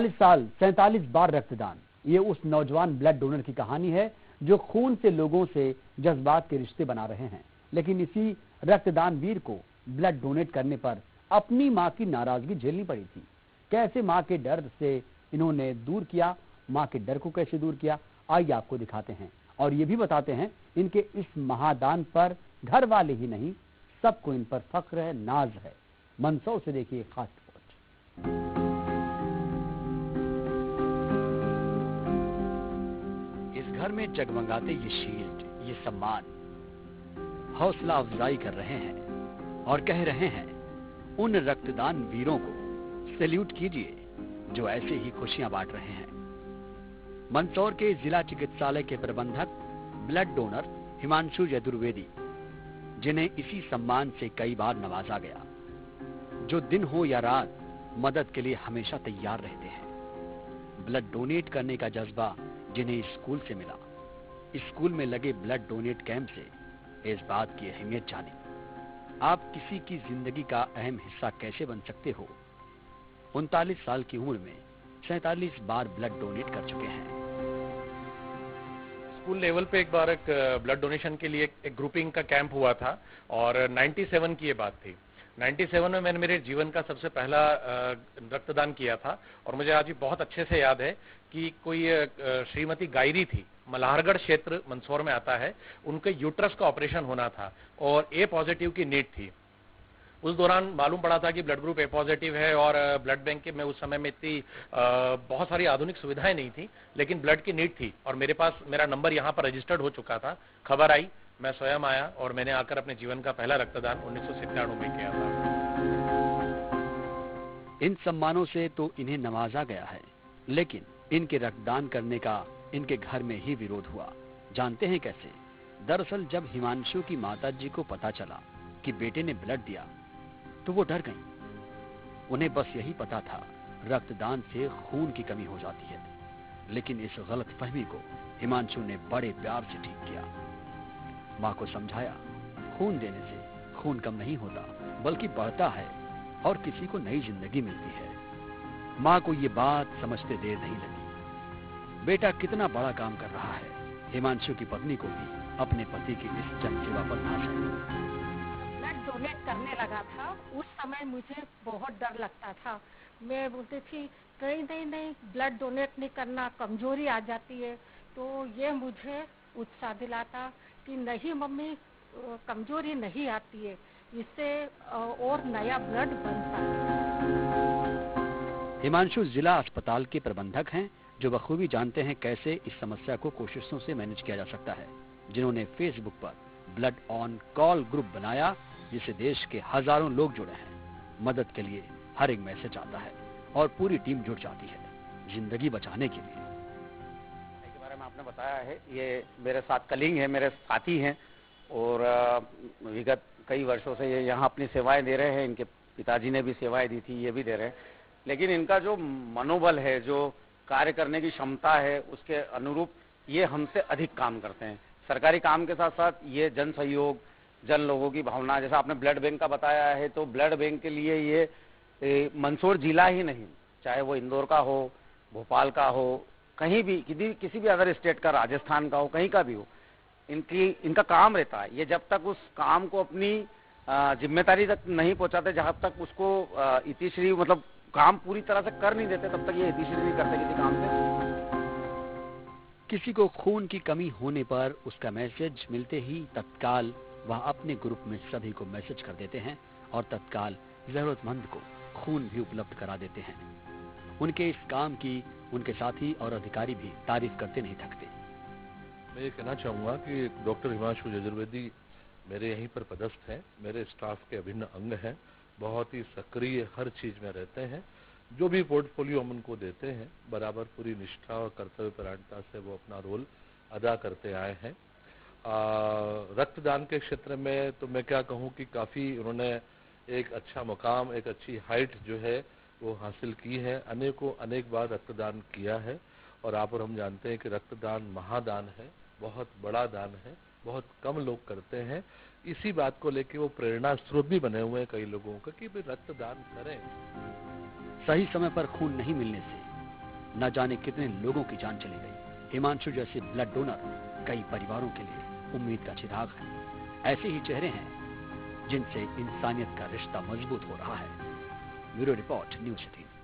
उनतालीस साल 47 बार रक्तदान, ये उस नौजवान ब्लड डोनर की कहानी है जो खून से लोगों से जज्बात के रिश्ते बना रहे हैं। लेकिन इसी रक्तदान वीर को ब्लड डोनेट करने पर अपनी मां की नाराजगी झेलनी पड़ी थी। कैसे मां के डर से इन्होंने दूर किया, मां के डर को कैसे दूर किया, आइए आपको दिखाते हैं और ये भी बताते हैं इनके इस महादान पर घर वाले ही नहीं, सबको इन पर फख्र है, नाज है। मंदसौर से देखिए खास रिपोर्ट। इस घर में जगमगाते ये शील्ड, ये सम्मान हौसला अफजाई कर रहे हैं और कह रहे हैं उन रक्तदान वीरों को सैल्यूट कीजिए जो ऐसे ही खुशियां बांट रहे हैं। मंदसौर के जिला चिकित्सालय के प्रबंधक ब्लड डोनर हिमांशु चतुर्वेदी, जिन्हें इसी सम्मान से कई बार नवाजा गया, जो दिन हो या रात मदद के लिए हमेशा तैयार रहते हैं। ब्लड डोनेट करने का जज्बा जिन्हें स्कूल से मिला, स्कूल में लगे ब्लड डोनेट कैंप से इस बात की अहमियत जाने। आप किसी की जिंदगी का अहम हिस्सा कैसे बन सकते हो। 39 साल की उम्र में 47 बार ब्लड डोनेट कर चुके हैं। स्कूल लेवल पे एक बार एक ब्लड डोनेशन के लिए एक ग्रुपिंग का कैंप हुआ था और 97 की ये बात थी। 97 में मैंने मेरे जीवन का सबसे पहला रक्तदान किया था और मुझे आज भी बहुत अच्छे से याद है कि कोई श्रीमती गायरी थी, मल्हारगढ़ क्षेत्र मंदसौर में आता है, उनके यूट्रस का ऑपरेशन होना था और ए पॉजिटिव की नीड थी। उस दौरान मालूम पड़ा था कि ब्लड ग्रुप ए पॉजिटिव है और ब्लड बैंक में उस समय में इतनी बहुत सारी आधुनिक सुविधाएं नहीं थी, लेकिन ब्लड की नीड थी और मेरे पास मेरा नंबर यहाँ पर रजिस्टर्ड हो चुका था। खबर आई, मैं स्वयं आया और मैंने आकर अपने जीवन का पहला रक्तदान 1997 में किया था। इन सम्मानों से तो इन्हें नवाजा गया है, लेकिन इनके रक्तदान करने का इनके घर में ही विरोध हुआ। जानते हैं कैसे? दरअसल जब हिमांशु की माताजी को पता चला कि बेटे ने ब्लड दिया तो वो डर गईं। उन्हें बस यही पता था रक्तदान से खून की कमी हो जाती है, लेकिन इस गलतफहमी को हिमांशु ने बड़े प्यार से ठीक किया। मां को समझाया, खून देने से खून कम नहीं होता बल्कि बढ़ता है और किसी को नई जिंदगी मिलती है। मां को ये बात समझते देर नहीं लगी। बेटा कितना बड़ा काम कर रहा है। हिमांशु की पत्नी को भी अपने पति की इस जनसेवा पर नाज है। ब्लड डोनेट करने लगा था, उस समय मुझे बहुत डर लगता था। मैं बोलती थी कहीं नहीं ब्लड डोनेट नहीं करना, कमजोरी आ जाती है। तो ये मुझे उत्साह दिलाता कि नहीं मम्मी, कमजोरी नहीं आती है, इससे और नया ब्लड बनता है। हिमांशु जिला अस्पताल के प्रबंधक हैं, जो बखूबी जानते हैं कैसे इस समस्या को कोशिशों से मैनेज किया जा सकता है। जिन्होंने फेसबुक पर ब्लड ऑन कॉल ग्रुप बनाया, जिसे देश के हजारों लोग जुड़े हैं। मदद के लिए हर एक मैसेज आता है और पूरी टीम जुट जाती है जिंदगी बचाने के लिए। के बारे में आपने बताया है, ये मेरे साथ कलीग है, मेरे साथी हैं और विगत कई वर्षों से ये यहाँ अपनी सेवाएं दे रहे हैं। इनके पिताजी ने भी सेवाएं दी थी, ये भी दे रहे हैं। लेकिन इनका जो मनोबल है, जो कार्य करने की क्षमता है, उसके अनुरूप ये हमसे अधिक काम करते हैं। सरकारी काम के साथ साथ ये जन सहयोग, जन लोगों की भावना, जैसा आपने ब्लड बैंक का बताया है, तो ब्लड बैंक के लिए ये मंदसौर जिला ही नहीं, चाहे वो इंदौर का हो, भोपाल का हो, कहीं भी किसी भी अदर स्टेट का, राजस्थान का हो, कहीं का भी हो, इनका काम रहता है। ये जब तक उस काम को अपनी जिम्मेदारी तक नहीं पहुंचाते, जहां तक उसको इतिश्री मतलब काम पूरी तरह से कर नहीं देते, तब तक ये इतिश्री नहीं करते किसी काम से। किसी को खून की कमी होने पर उसका मैसेज मिलते ही तत्काल वह अपने ग्रुप में सभी को मैसेज कर देते हैं और तत्काल जरूरतमंद को खून भी उपलब्ध करा देते हैं। उनके इस काम की उनके साथी और अधिकारी भी तारीफ करते नहीं थकते। मैं ये कहना चाहूँगा कि डॉक्टर हिमांशु चतुर्वेदी मेरे यहीं पर पदस्थ हैं, मेरे स्टाफ के अभिन्न अंग हैं, बहुत ही सक्रिय हर चीज में रहते हैं। जो भी पोर्टफोलियो हम उनको देते हैं, बराबर पूरी निष्ठा और कर्तव्य परायणता से वो अपना रोल अदा करते आए हैं। रक्तदान के क्षेत्र में तो मैं क्या कहूँ कि काफ़ी उन्होंने एक अच्छा मुकाम, एक अच्छी हाइट जो है वो हासिल की है। अनेक बार रक्तदान किया है और आप और हम जानते हैं कि रक्तदान महादान है, बहुत बड़ा दान है, बहुत कम लोग करते हैं। इसी बात को लेकर वो प्रेरणा स्रोत भी बने हुए हैं कई लोगों का कि भाई रक्तदान करें। सही समय पर खून नहीं मिलने से न जाने कितने लोगों की जान चली गई। हिमांशु जैसे ब्लड डोनर कई परिवारों के लिए उम्मीद का चिराग है। ऐसे ही चेहरे हैं जिनसे इंसानियत का रिश्ता मजबूत हो रहा है। Bureau report, news 18।